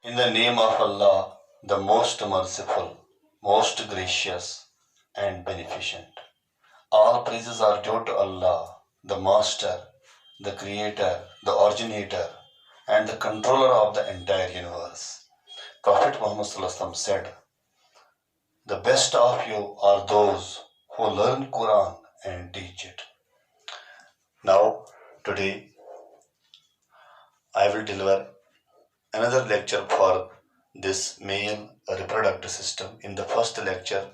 In the name of Allah, the most merciful, most gracious, and beneficent. All praises are due to Allah, the Master, the Creator, the Originator, and the Controller of the entire universe. Prophet Muhammad said, "The best of you are those who learn Quran and teach it." Now, today, I will deliver another lecture for this male reproductive system. In the first lecture,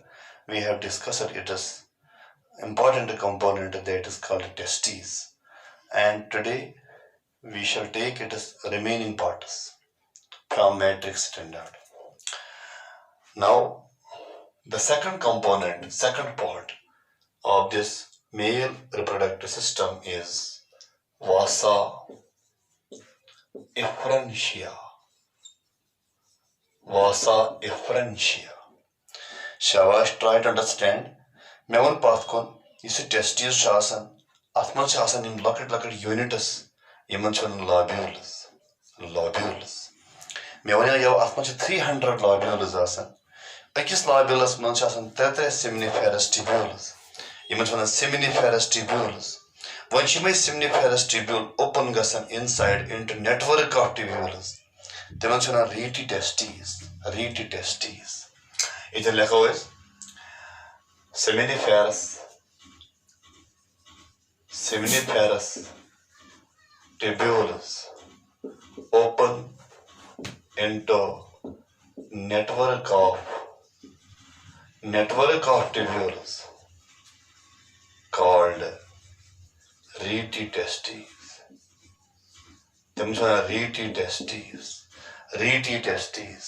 we have discussed its important component that is called testes, and today we shall take its remaining parts from matrix standard. Now, the second component, second part of this male reproductive system is vasa efferentia. Vasa efferentia. Shabash, try to understand. Mevan pathkon, yisi testes chasan, atman chasan im lakit unitus, iman chon lobules. Lobules. Mevan yaw atman ch 300 lobules asan. Akis lobules man chasan 3 seminiferous tubules. Iman chon seminiferous tubules. When she may seminiferous tubule open gasan inside into network of tubules. Then chon reti testes. Reti testes. It is seminiferous tubules open into network of tubules called reti testes. Reti testes.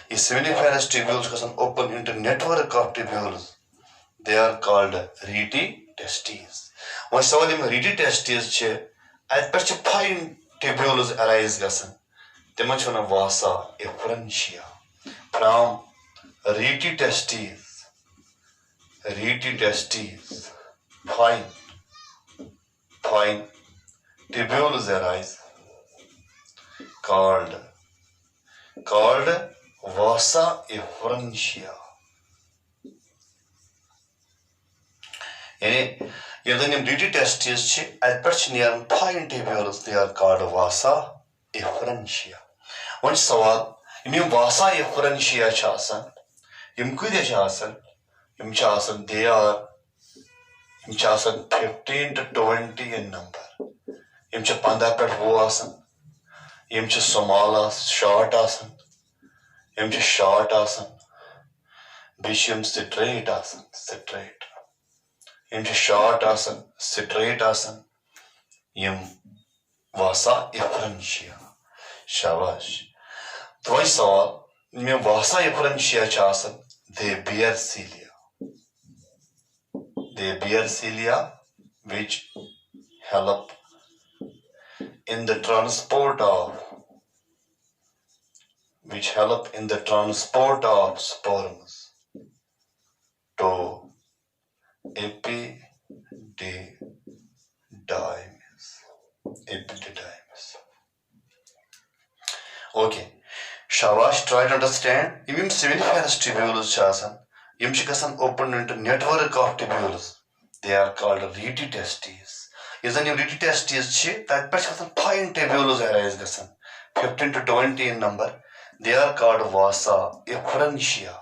If seminiferous tubules open into network of tubules, they are called reti testes. When someone reti testes, at such fine tubules arise gasan. They much on a vasa efferentia. From reti testes, fine tubules arise called vasa efferentia. Yadin reti testes at perchnear fine tubules, they are called vasa efferentia. One sawal, you vasa efferentia chasan, they are 15 to 20 in number. Imcha panda pet wo asan, imcha somala short asan, imcha short asan, bishim citrate asan, imcha short asan, citrate asan, im vasa efferentia. Shabash. Twice all, im vasa efferentia chasan, they bear cilia. They bear cilia which help in the transport of sperms to epididymis. Okay. Shabash, try to understand. Imim seminiferous tubules chasan. Imshikasan open into network of tubules. They are called reti testes. Isn't your reti testes that person fine tubules arise gasan. 15 to 20 in number. They are called vasa efferentia.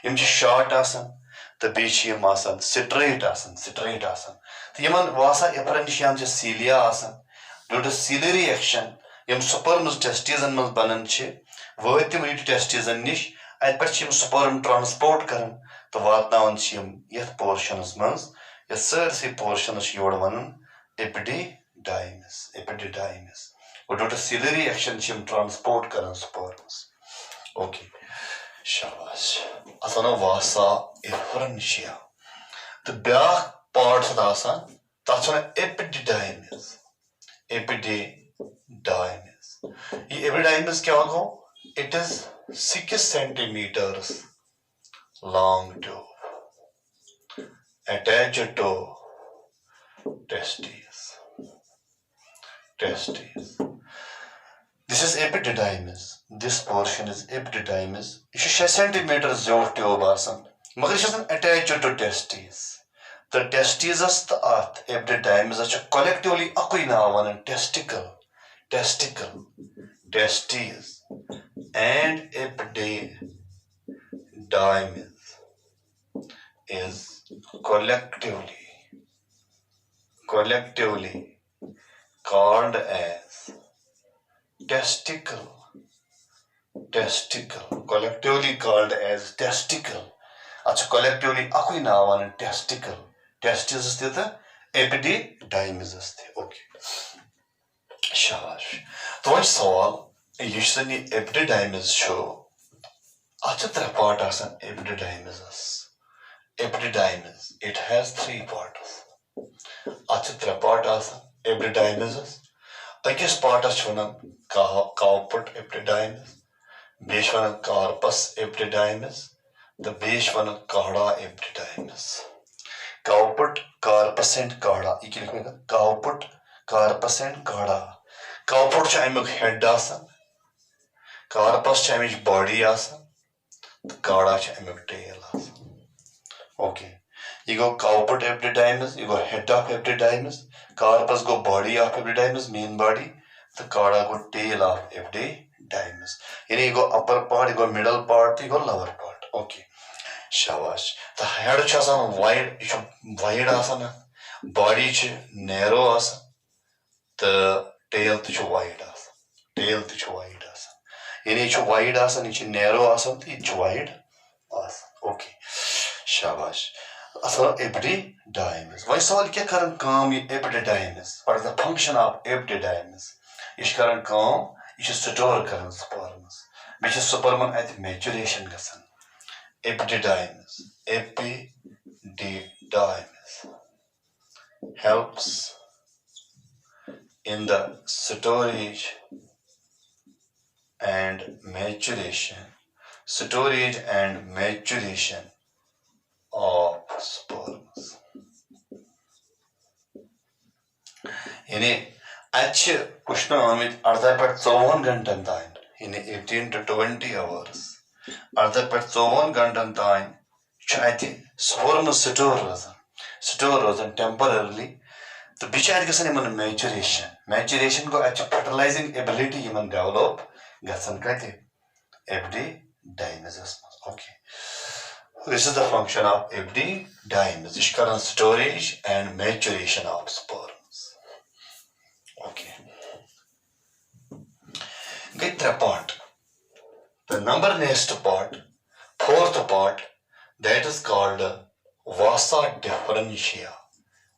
Imch short asan. The bichium asan. Citrate asan. The yaman vasa efferentia is cilia asan. Due to ciliary action, yam sperms testes and mas bananche. Voitim reti testes and niche. At pachim sperm transport karan, the vatna chim yet portions mans, a certain portions yodman, epididymis. Or due to ciliary action chim transport karan sperms. Okay. Shabash. Asana vasa efferentia. The back parts of the asan, that's on epididymis. Epididymis kya hoga? It is 6 centimeters long tube attached to testes. This is epididymis. This portion is epididymis. It is 6 cm zyout tube asan. Magar it is attached to testes. The testes is the earth. Epididymis is collectively akui navan testicle. Testicle. Testes. And epididymis is collectively called as testicle. Collectively called as testicle. That's collectively akui navan testicle. Testis is the epididymis is the. Okay. Shabash. तो वही सवाल यश epididymis show. Acha three part asan epididymis. Epididymis. It has 3 parts. Acha three part asan epididymis. Akis part as chunan cowput epididymis. Besh vanan carpus epididymis. The besh vanan kahda epididymis. Cowput, carpus and kahda. Cowput, carpus and kahda. Cowput cha amuk head asan. Carpus cha amuk body asan. Kahda cha amuk tail asan. Okay. You go cowput epididymis, you go head of epididymis, carpus go body of epididymis, main body, the kahda go tail of epididymis. You go upper part, you go middle part, you go lower part. Okay. Shabash. The head is wide, it's wide asan, body is narrow asan, the tail is wide asan. Tail is wide asan. It's wide asan, it's narrow asan, it's wide asan. Okay. Shabash. So epididymis. Why so kya karan kaam epididymis? What is the function of epididymis? Ish karan kaam, ish store karan sperms. Which is sperm at maturation gasan. Epididymis helps in the storage and maturation of sperms. यानी अच्छे कुछ ना आमित अर्धा पर 54 घंटन ताइन यानी 18 to 20 hours अर्धा पर 54 घंटन ताइन चाहे sperm store रोज़न temporarily तो बिचार के सने मन maturation को अच्छे fertilizing ability ये मन develop गसन कहते epididymis. Okay. This is the function of epididymis. It's current storage and maturation of sperms. Okay. Get the part. The number next part, 4th part, that is called vasa differentia.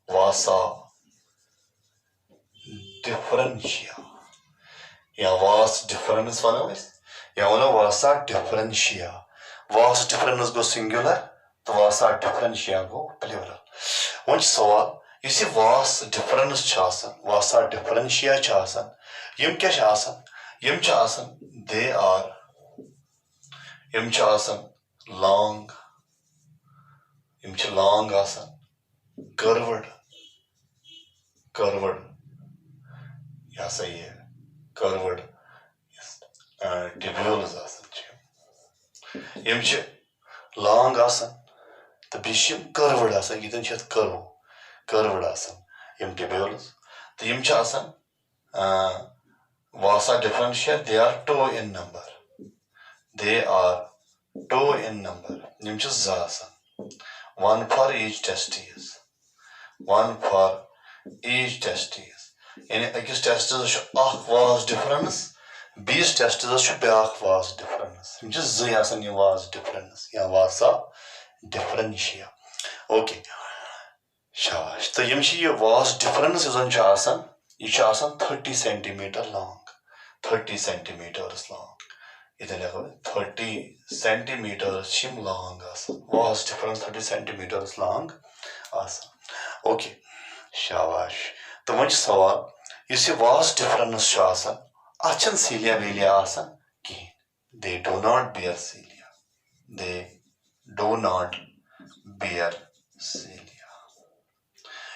Vasa differentia. Yeah, vas difference one of it. Yeah, one of vasa differentia. Vas difference go singular, the vasa differentia go plural. One sawal, you see vas difference chasan, vasa differentia chasan, yum kya chasan, they are long, asan, curved, yeah, say curved, yes, tubules asan. Long asan, the bishim curved asan, you don't curved asan, tubules. The asan, vasa differential, they are 2 in number. Zasan. 1 for each testes. In a testes was difference. Bees testes should be was difference. Just zayasan was difference. Ya vasa differentia. Okay. Shabash. The yimshi was difference is on chasan. Each asan 30 centimeter long. 30 centimeters long. 30 centimeters shim long asan. Was difference 30 centimeters long asan. Okay. Shabash. The much sawal. You see was difference chasan. Achan cilia velia asan. They do not bear cilia.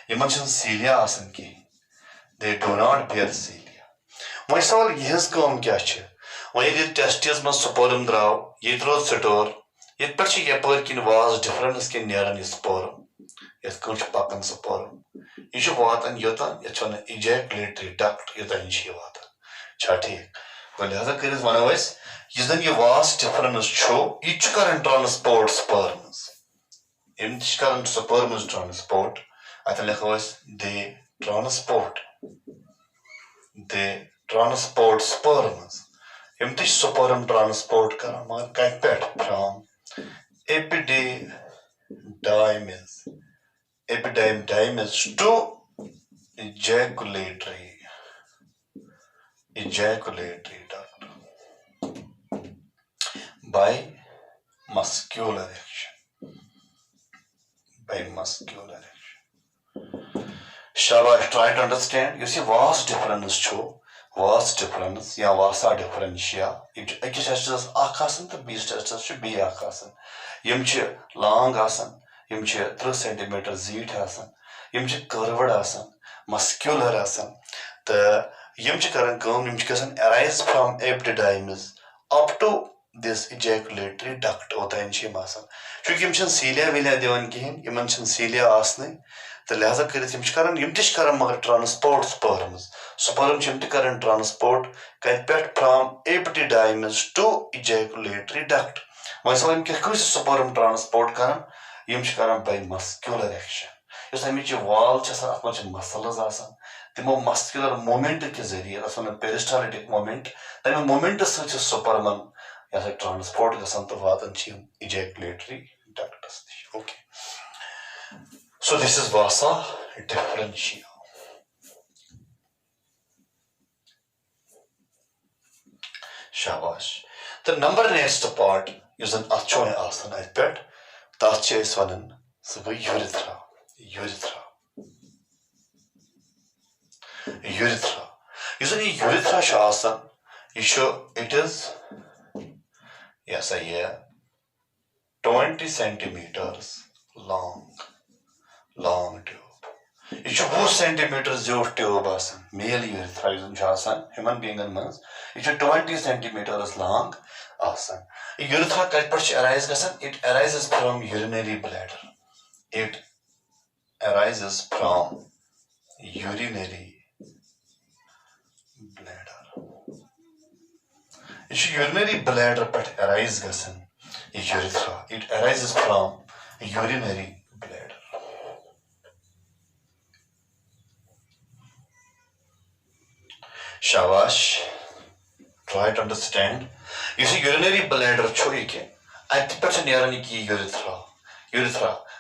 You mentioned cilia asan ki. They do not bear cilia. वही सवाल यहज काम क्या वही testis में sperm द्राव ये रोज store ये पे यपर किन वाज डिफरेंस किन नेरान यह स्पर्म यथ पकान स्पर्म यह वातान योतान ये इजैकुलेटरी डक्ट योतान वातान ठीक तो लिहाजा कर वनो यह जन यह वास डिफरेंस यह कर ट्रांसपोर्ट स्पर्म्स यम कर स्पर्म्स ट्रांसपोर्ट अतन लिखो दे ट्रांसपोर्ट स्पर्म्स यम स्पर्म ट्रांसपोर्ट कर मगर कत पे from epididymis to ejaculatory duct by muscular action. Shabash, try to understand. You see, vast difference या vasa differentia. Akis testis akasan to bees testis should be akasan. Yimchi long asan, yimchi 3 centimeter zeet asan, yimchi curved asan, muscular asan. The yimchi karan come yimchi kasan arise from epididymis up to this ejaculatory duct होता है इनशी मासन क्योंकि यमशन सीलिया विलिया देवन किहिन यमशन सीलिया आसने तो लिहाजा करित यम करन यम तिश करन मगर ट्रांसपोर्ट स्पर्म यम करन ट्रांसपोर्ट कत पे from epididymis to ejaculatory duct वह सवाल किस स्पर्म ट्रांसपोर्ट करन यम करन बाय मस्कुलर एक्शन यस अमिच वाल अत मसल्स आसान तमो मस्कुलर मोमेंट के जरिए पेरिस्टालिटिक मोमेंट तमे मोमेंट स्पर्मन ट्रांसपोर्ट गसान तो वातान ejaculatory ductus. Okay. So this is vasa differentia. Shabash. The number next part is an achoy asan I bet. That's is one urethra. Usually urethra asan. It is yes, I hear 20 centimeters long tube. It should 4 centimeters tube asan. Male urethra is human being and mans. It should 20 centimeters long asan. Urethra it arises from urinary bladder. It arises from urinary bladder. It should urinary bladder but arise gasan. Urethra. It arises from urinary bladder. Shabash. Try to understand. You see, urinary bladder choike. At the person urethra.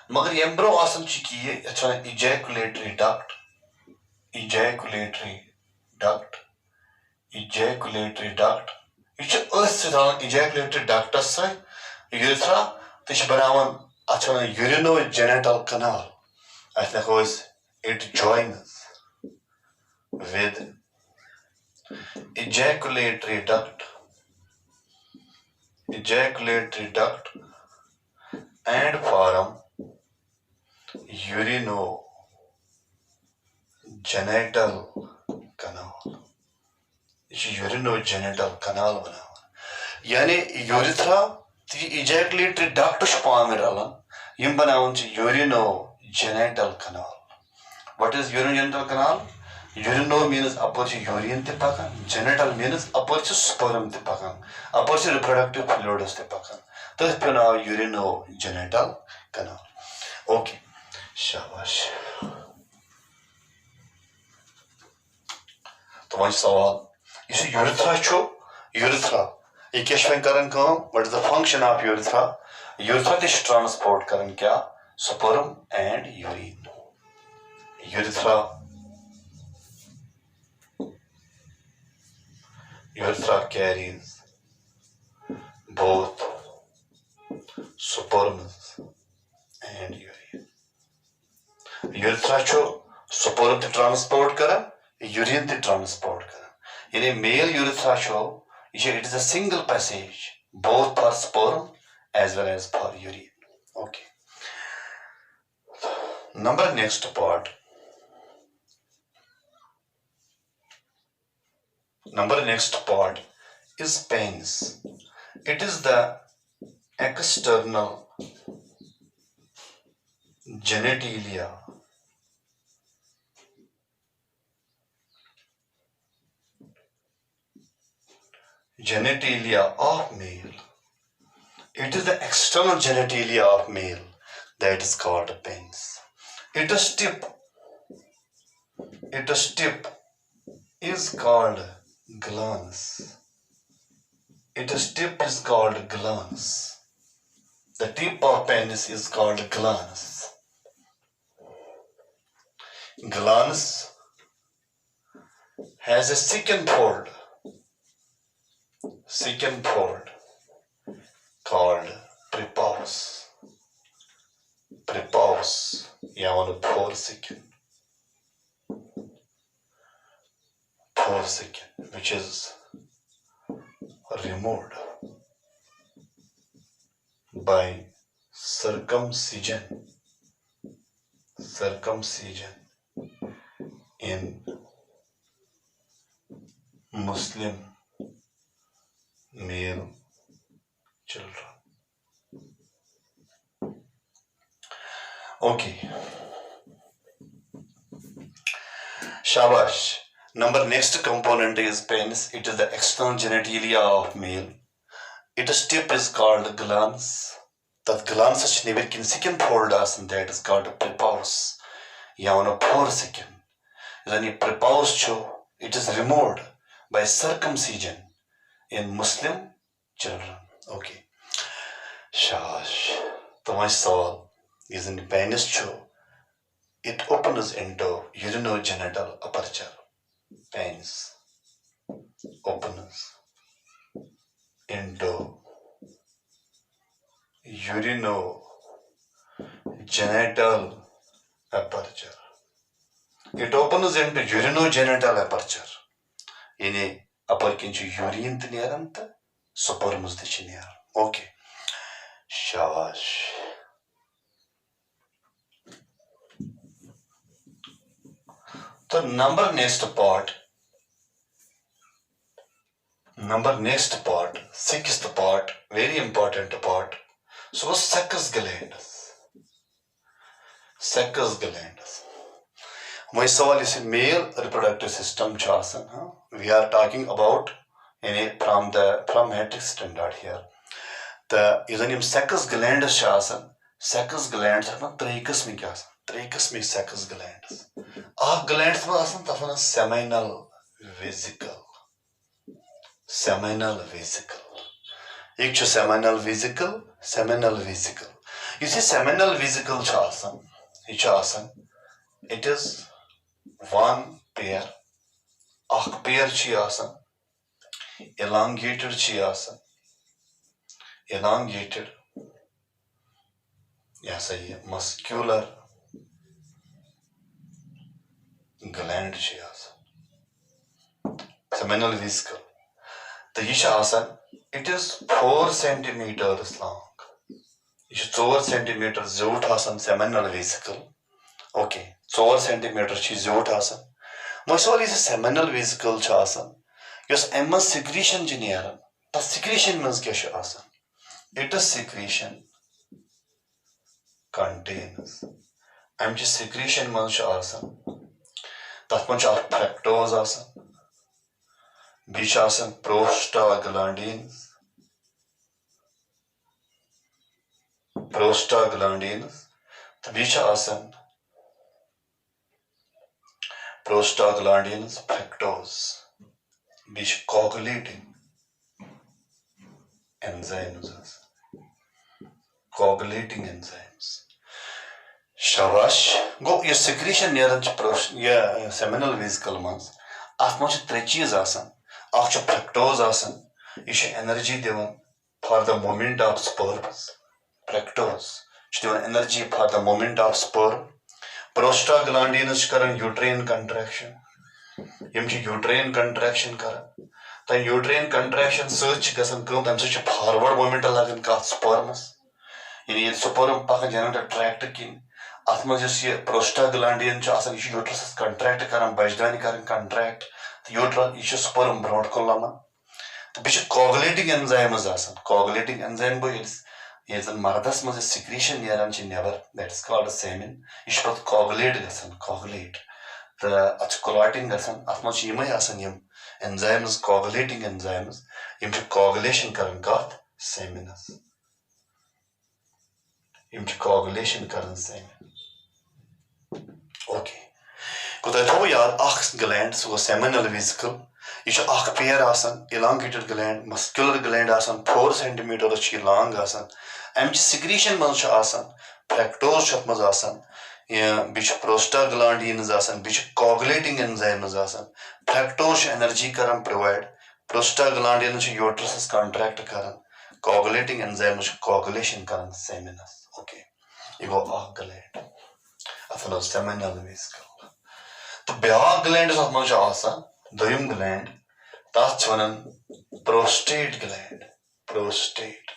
Magar embro asan chiki ejaculatory duct. It is ejaculatory ductus urethra. This banawan urinogenital canal. It joins with ejaculatory duct and form urinogenital canal. Urinogenital canal बनावन यानी urethra ejaculatory duct पामे रलन यम बनावन urinogenital canal. What is urinogenital canal? Urino means upper urine te pakan, genital means upper sperm te pakan, upper reproductive fluids te pakan. Thus now urinogenital canal. Okay, shabash. तो वही सवाल इस urethra ये क्या करन काम what is the function of urethra this transport करन क्या sperm and urine urethra carries both sperms and urine urethra sperm te transport Karan urine te transport करन यानी male urethra it is a single passage both for sperm as well as for urine. Okay. Number next part Number next part is penis. It is the external genitalia of male. It is the external genitalia of male that is called penis. Its tip is called glans. Its tip is called glans. The tip of penis is called glans. Glans has a second fold called prepuce. Prepuce, foreskin, which is removed by circumcision in Muslim male children. Okay. Shabash. Number next component is penis. It is the external genitalia of male. Its tip is called glans. That glans is never can second fold us, and that is called prepuce. Foreskin. Then prepuce cho, it is removed by circumcision in Muslim children. Okay. Shabash. So my soul is in penis cho. It opens into urinogenital aperture. Penis opens into urinogenital aperture. It opens into urinogenital aperture. In upper kinchu urine tnearanta, sperms the. Okay. Shabash. The number next part, sixth part, very important part. So secus glandus. My soul is a male reproductive system chasan. We are talking about from metric standard here. The isn't secus glandus chasan. Secus glands are not three qismic secus glands. Glands are seminal vesicle. Seminal vesicle. You see, seminal vesicle chasan. It is one pair. Pair chiasan. Elongated chiasan. Muscular gland chiasan. Seminal vesicle. The Yishasan, it is 4 centimeters long. It is 4 centimeters zotasan seminal vesicle. Okay, 4 centimeters she zotasan. My soul is a seminal vesicle chasan. Yes, MS secretion general. The secretion means keshasan. It is secretion contains. I'm just secretion means chasan. That much of fructose asan. Bishasan prostaglandins. The Bishasan prostaglandins fructose. Bish coagulating enzymes. Shabash. Go your secretion near the seminal vesicle months. As much 3 cheese asan. After fructose asan. You should energy given for the movement of sperms. Fructose. Should give energy for the movement of sperm. Prostaglandins current uterine contraction. Uterine contraction current. The uterine contraction search gasan come them such a forward movement lagan ka sperms. In sperm pak genital tract kin. As much as prostaglandin chasan uterus contract karan bajdani karan contract. uterus is sperm broad column. The bishop coagulating enzymes asan. Coagulating enzyme is a mardas must secretion near and never. That's called a semen. Is but coagulate asan. Coagulate. The coagulating asan. As much yimay asan yim. Enzymes coagulating enzymes. Yim coagulation karan got semen as. Yim coagulation karan semen. Okay. Could I tell you ach gland so seminal vesicle? Is a pair asan, elongated gland, muscular gland asan, 4 cm long asan. And secretion mancha asan, fructose chatmaz asan, bish prostate gland is asan, bish coagulating enzymes asan, fructose energy karan provide, prostate gland is uterus contract karan, coagulating enzymes coagulation karan seminas. Okay, you go gland. After seminal vesicle. The bear gland is much asan, doyum gland. That's one prostate gland. Prostate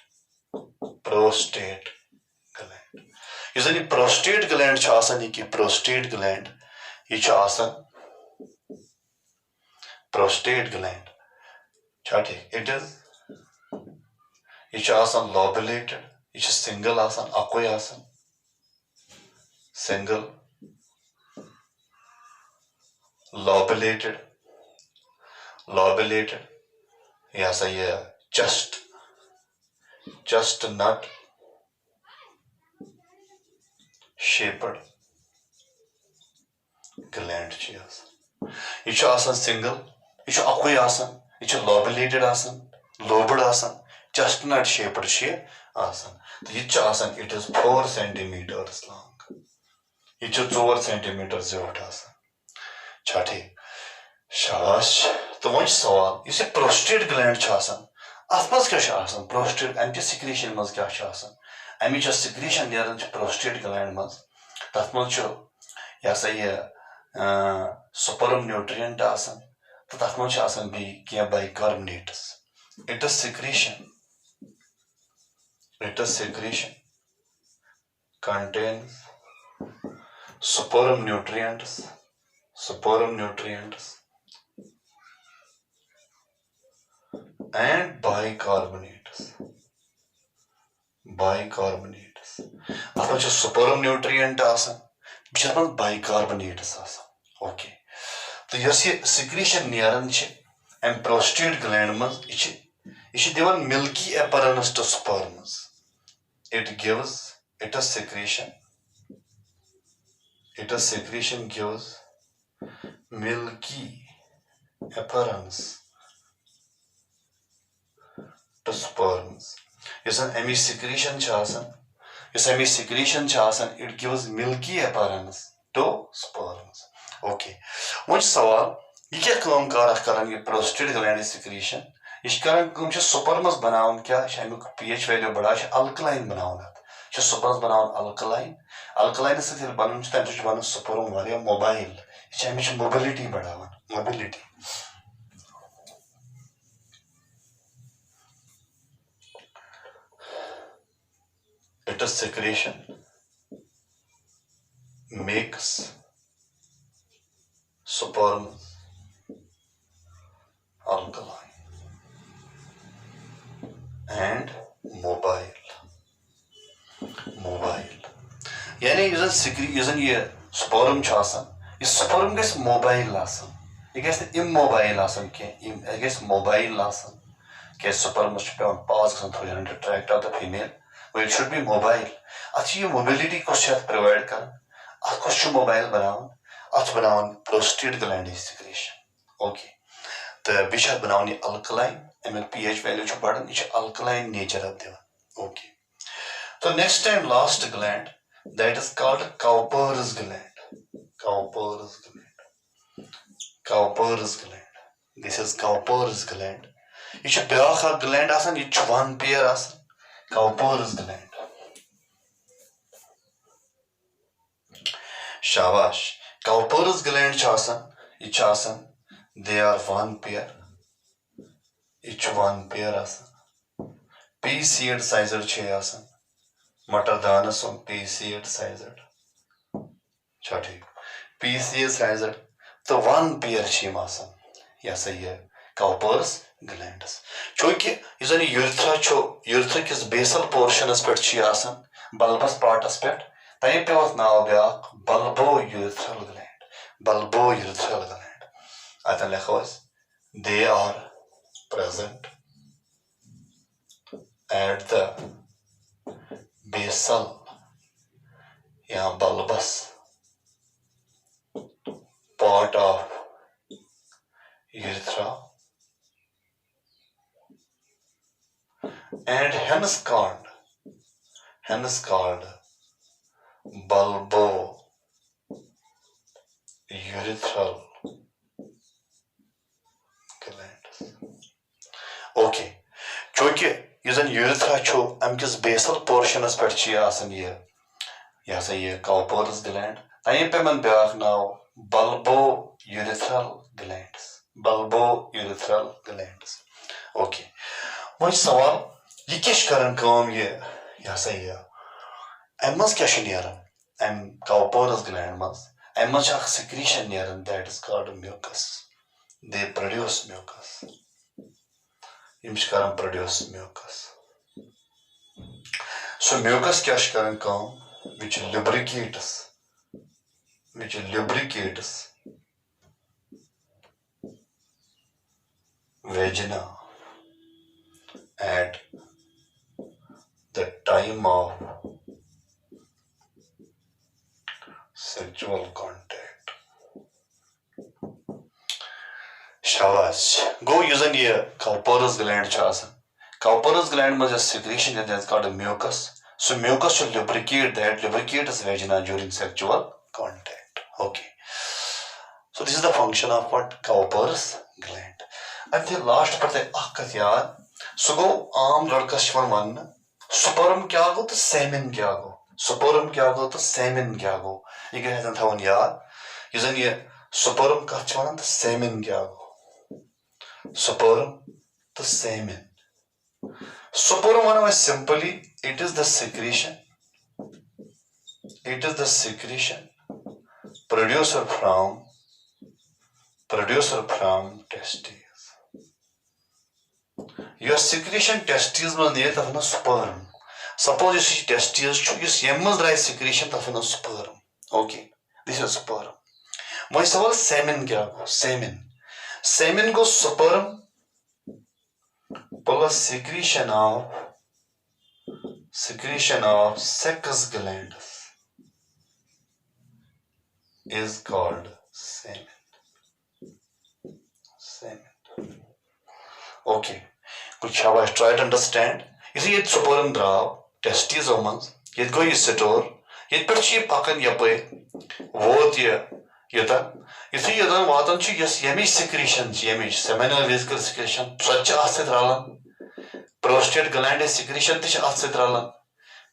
gland. Usually prostate gland chasan ki prostate gland. Chasan prostate gland. Chati. It is chasan lobulated. It is single asan. Akoi asan. Single. Lobulated. Yes, just nut shaped gland cheers. It's asan single, it's akoi asan, it's lobulated asan, lobed asan, just nut shaped she asan. It's asan, it is 4 centimeters long. It's 4 centimeters out asan. Chati. Shabash. तो वही सवाल इसे prostate gland आसान आसपास क्या आसान prostate anti secretion मज क्या आसान अमी जो secretion नेरन जो prostate gland मज तत्मल जो या सही sperm nutrient आसान तो तत्मल जो आसान भी क्या bicarbonates it is secretion contains sperm nutrients and bicarbonates. After just sperm nutrient asan, bicharan bicarbonates asan. Okay. So yes, secretion nearan and prostate gland mas ichi given milky appearance to sperms. It a secretion gives milky appearance to sperms. Yes, an emi secretion chasan, it gives milky appearance to sperms. Okay. Which sawal, you can come karan prostate gland secretion. Ish karan kum sperms banaun kya shamuk pH value bada alkaline banaun. Sperms banaun alkaline. Alkaline is the banun stanch banun sperm varia mobile. Shamish mobility badawan. Mobility. It is secretion makes sperm alkaline and mobile. Yani using ये sperm chasan. This sperm gets mobile asan. It gets immobile asan. It gets mobile asan. Ke sperm must be on pause and retract out the female. Well, it should be mobile. Actually, mobility को शायद provide कर. आपको शु mobile बनाओ. आज बनाओ prostate gland secretion. Okay. The visa बनाओ alkaline. And pH value जो बढ़न इसे alkaline nature of देवा. Okay. So next and last gland that is called Cowper's gland. This is Cowper's gland. It's a beacha gland asan. It's one pair asan. Cowper's gland. Shabash. Cowper's gland chasan. They are one pair. Each one pair asan. Pea seed sized asan. Matardana on pea seed sized. Chati. Pea seed sized. So one pair asan. Cowper's glands. Chunki is an urethra kis basal portion aspect bulbous part aspect. Time pe was now bulbourethral gland. Bulbourethral gland. Atan lekhos they are present at the basal bulbous part of urethra and hence called bulbourethral glands. Okay. Chunki is an urethra amkis basal portion as per Cowper's gland. Time pe man beak now bulbourethral glands. Okay. Why sawal ye kish karan kam Emmas kya nearan? Cowper's gland mas. Emmas secretion nearan that is called mucus. They produce mucus. Imshkaram produce mucus. So mucus kya karan kam which lubricates vagina at the time of sexual contact. Shabash. Go using here Cowper's gland chasan. Cowper's gland must a secretion that is called a mucus. So mucus should lubricate his vagina during sexual contact. Okay. So this is the function of what Cowper's gland. And the last part है आकत यार. So go आम लड़का Sivan one. Sperm क्या गो तो semen क्या गो. Sperm क्या गो तो semen क्या गो. ये क्या है था वन यार. Isn't ये sperm का शिवन तो semen क्या गो. Sperm तो semen. Sperm one way simply it is the secretion producer from testes. Your secretion testes will need of no sperm. Suppose you see testes, you see dry secretion of no sperm. Okay, this is sperm. My सवाल semen क्या हो? Semen goes sperm plus secretion of sex glands is called semen. Okay. Good shabash. Try to understand. You see, it's sperm draw, testes omans, yet go you store, yet perchi pakan yape, vote yeta. You see, you don't want to yes, yemish secretion, seminal vesicle secretion, such as prostate gland is secretion, tish acitralan.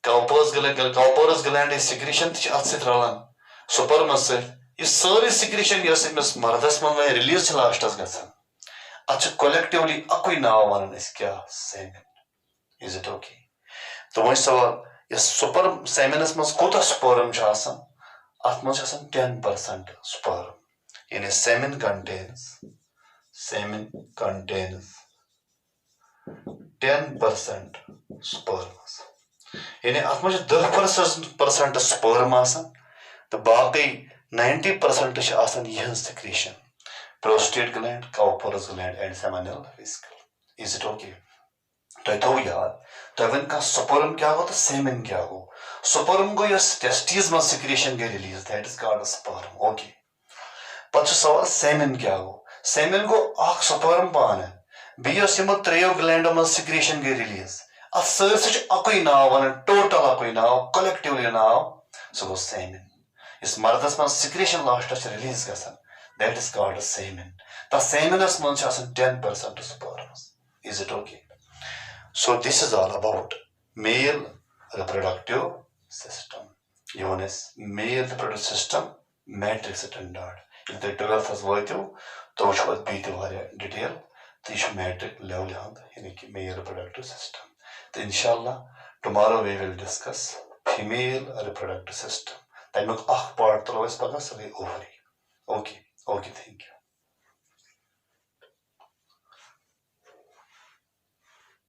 Cowper's gland is secretion, tish acitralan. Supermassive is sorry secretion, yes, Miss Mardasman released last as Gatsan. Acha collectively, Akui now one is kya semen. Is it okay? The voice of is super seminus must quota sperm chasan, atmos 10% sperm. In a semen contains 10% sperms. In a atmos 10% sperm asan, the baki 90% is asan yen secretion. Prostate gland, Cowper's gland, and seminal vesicle. Is it okay? तो यार तवन का sperm क्या हो तो semen क्या हो sperm को यस testes में secretion के release that is called sperm. Okay. पच्चू सवाल semen क्या हो semen को आख sperm पान है बीयस यम त्रेयो gland में secretion के release अब सर्च अकोई नाव वन total अकोई नाव collectively नाव so वो semen इस मर्दस में secretion last तक release का सन that is called semen. The semen is में 10% sperms. Is it okay? So this is all about male reproductive system. Known as male reproductive system matrix standard. If the 12th has worked you, तो which was be the detail. The matrix level यानी कि male reproductive system. So inshallah tomorrow we will discuss female reproductive system. Then look part तो लोग इस पता सभी ovary. Okay, thank you.